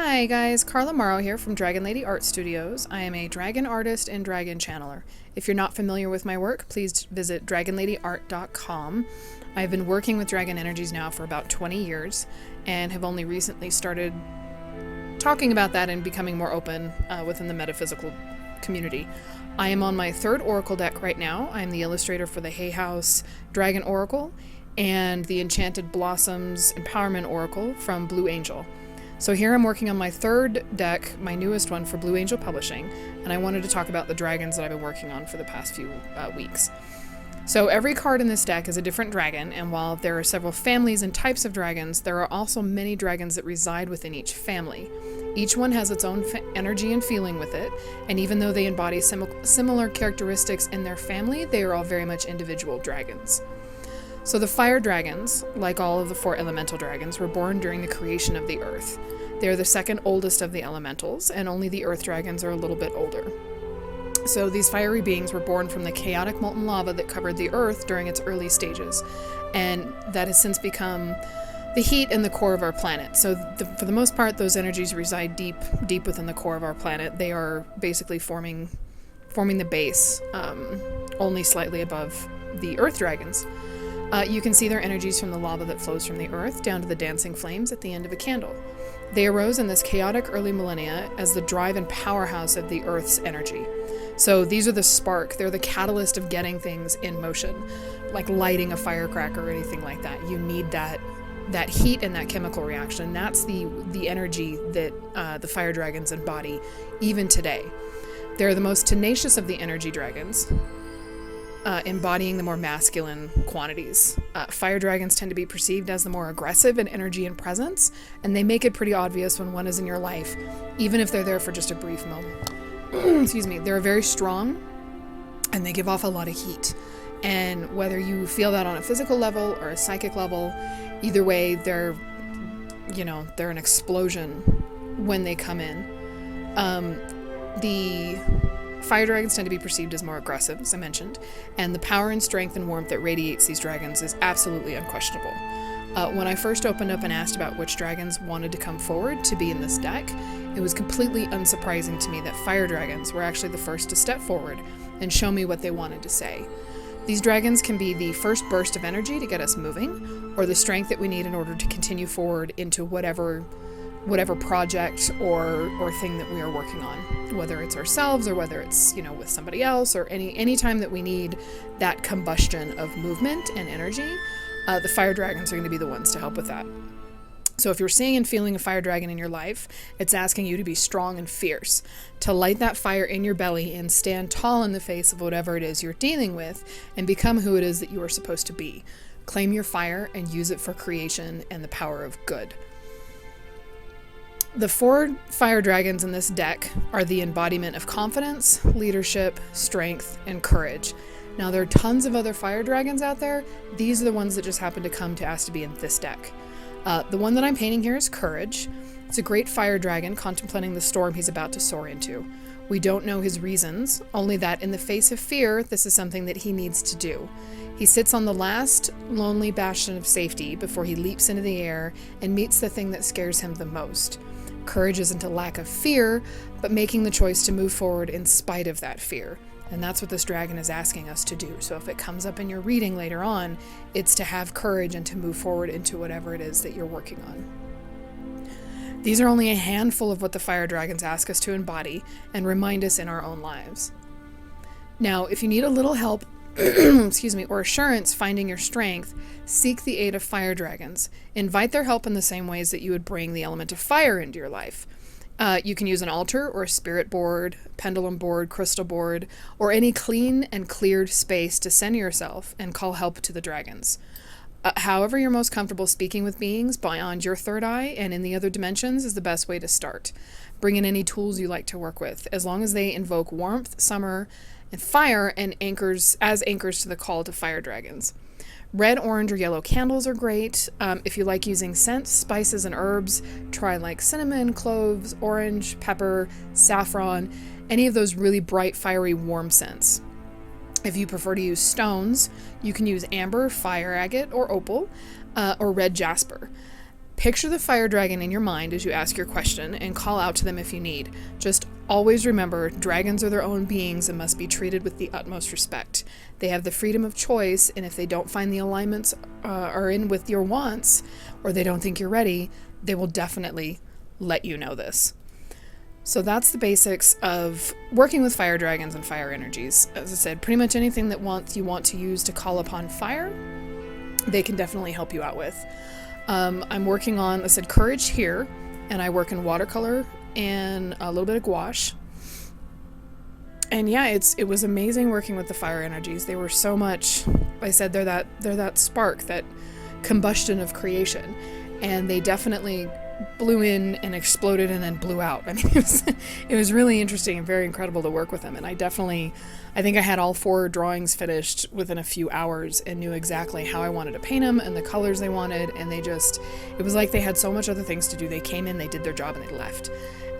Hi guys, Carla Morrow here from Dragon Lady Art Studios. I am a dragon artist and dragon channeler. If you're not familiar with my work, please visit dragonladyart.com. I've been working with dragon energies now for about 20 years and have only recently started talking about that and becoming more open within the metaphysical community. I am on my third oracle deck right now. I'm the illustrator for the Hay House Dragon Oracle and the Enchanted Blossoms Empowerment Oracle from Blue Angel. So here I'm working on my third deck, my newest one for Blue Angel Publishing, and I wanted to talk about the dragons that I've been working on for the past few weeks. So every card in this deck is a different dragon, and while there are several families and types of dragons, there are also many dragons that reside within each family. Each one has its own energy and feeling with it, and even though they embody similar characteristics in their family, they are all very much individual dragons. So the fire dragons, like all of the four elemental dragons, were born during the creation of the earth. They are the second oldest of the elementals, and only the earth dragons are a little bit older. So these fiery beings were born from the chaotic molten lava that covered the earth during its early stages, and that has since become the heat in the core of our planet. So for the most part, those energies reside deep within the core of our planet. They are basically forming the base, only slightly above the earth dragons. You can see their energies from the lava that flows from the earth down to the dancing flames at the end of a candle. They arose in this chaotic early millennia as the drive and powerhouse of the earth's energy. So these are the spark, they're the catalyst of getting things in motion, like lighting a firecracker or anything like that. You need that heat and that chemical reaction. That's the energy that the fire dragons embody even today. They're the most tenacious of the energy dragons, embodying the more masculine quantities. Fire dragons tend to be perceived as the more aggressive in energy and presence, and they make it pretty obvious when one is in your life, even if they're there for just a brief moment. Excuse me. They're very strong, and they give off a lot of heat. And whether you feel that on a physical level or a psychic level, either way, they're an explosion when they come in. The fire dragons tend to be perceived as more aggressive, as I mentioned, and the power and strength and warmth that radiates these dragons is absolutely unquestionable. When I first opened up and asked about which dragons wanted to come forward to be in this deck, it was completely unsurprising to me that fire dragons were actually the first to step forward and show me what they wanted to say. These dragons can be the first burst of energy to get us moving, or the strength that we need in order to continue forward into whatever project or thing that we are working on, whether it's ourselves or whether it's with somebody else, or any time that we need that combustion of movement and energy, the fire dragons are going to be the ones to help with that. So if you're seeing and feeling a fire dragon in your life, it's asking you to be strong and fierce, to light that fire in your belly and stand tall in the face of whatever it is you're dealing with and become who it is that you are supposed to be. Claim your fire and use it for creation and the power of good. The four fire dragons in this deck are the embodiment of confidence, leadership, strength, and courage. Now, there are tons of other fire dragons out there. These are the ones that just happen to come to ask to be in this deck. The one that I'm painting here is Courage. It's a great fire dragon contemplating the storm he's about to soar into. We don't know his reasons, only that in the face of fear, this is something that he needs to do. He sits on the last lonely bastion of safety before he leaps into the air and meets the thing that scares him the most. Courage isn't a lack of fear, but making the choice to move forward in spite of that fear. And that's what this dragon is asking us to do. So if it comes up in your reading later on, it's to have courage and to move forward into whatever it is that you're working on. These are only a handful of what the fire dragons ask us to embody and remind us in our own lives. Now, if you need a little help or assurance finding your strength, seek the aid of fire dragons. Invite their help in the same ways that you would bring the element of fire into your life. You can use an altar or a spirit board, pendulum board, crystal board, or any clean and cleared space to center yourself and call help to the dragons. However you're most comfortable speaking with beings beyond your third eye and in the other dimensions is the best way to start. Bring in any tools you like to work with, as long as they invoke warmth, summer, and fire and anchors to the call to fire dragons. Red, orange, or yellow candles are great. If you like using scents, spices, and herbs, try like cinnamon, cloves, orange, pepper, saffron, any of those really bright, fiery, warm scents. If you prefer to use stones, you can use amber, fire agate, or opal, or red jasper. Picture the fire dragon in your mind as you ask your question and call out to them if you need. Just always remember, dragons are their own beings and must be treated with the utmost respect. They have the freedom of choice, and if they don't find the alignments are in with your wants, or they don't think you're ready, they will definitely let you know this. So that's the basics of working with fire dragons and fire energies. As I said, pretty much anything that you want to use to call upon fire, they can definitely help you out with. I'm working on, I said, courage here, and I work in watercolor and a little bit of gouache. And yeah, it was amazing working with the fire energies. They were so much, like I said, they're that spark, that combustion of creation, and they definitely blew in and exploded and then blew out. I mean, it was really interesting and very incredible to work with them. And I think I had all 4 drawings finished within a few hours and knew exactly how I wanted to paint them and the colors they wanted. And it was like they had so much other things to do. They came in, they did their job, and they left.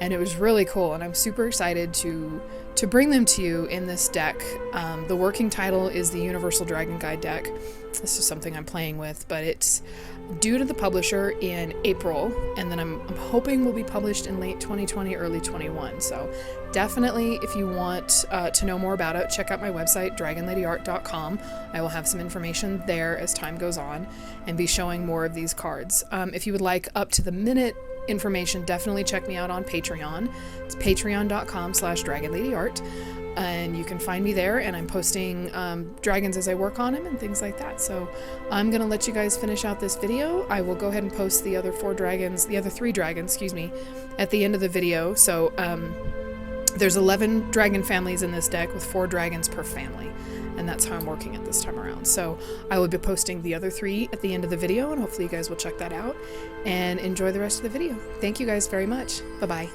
And it was really cool. And I'm super excited to bring them to you in this deck. The working title is the Universal Dragon Guide deck. This is something I'm playing with, but it's due to the publisher in April, and then I'm hoping will be published in late 2020, early 21. So definitely, if you want to know more about it, check out my website, dragonladyart.com. I will have some information there as time goes on and be showing more of these cards. If you would like up to the minute information, definitely check me out on Patreon. It's patreon.com/dragonladyart. And you can find me there, and I'm posting dragons as I work on them and things like that. So I'm going to let you guys finish out this video. I will go ahead and post the other 3 dragons, at the end of the video. So there's 11 dragon families in this deck with 4 dragons per family. And that's how I'm working it this time around. So I will be posting the other 3 at the end of the video, and hopefully you guys will check that out and enjoy the rest of the video. Thank you guys very much. Bye-bye.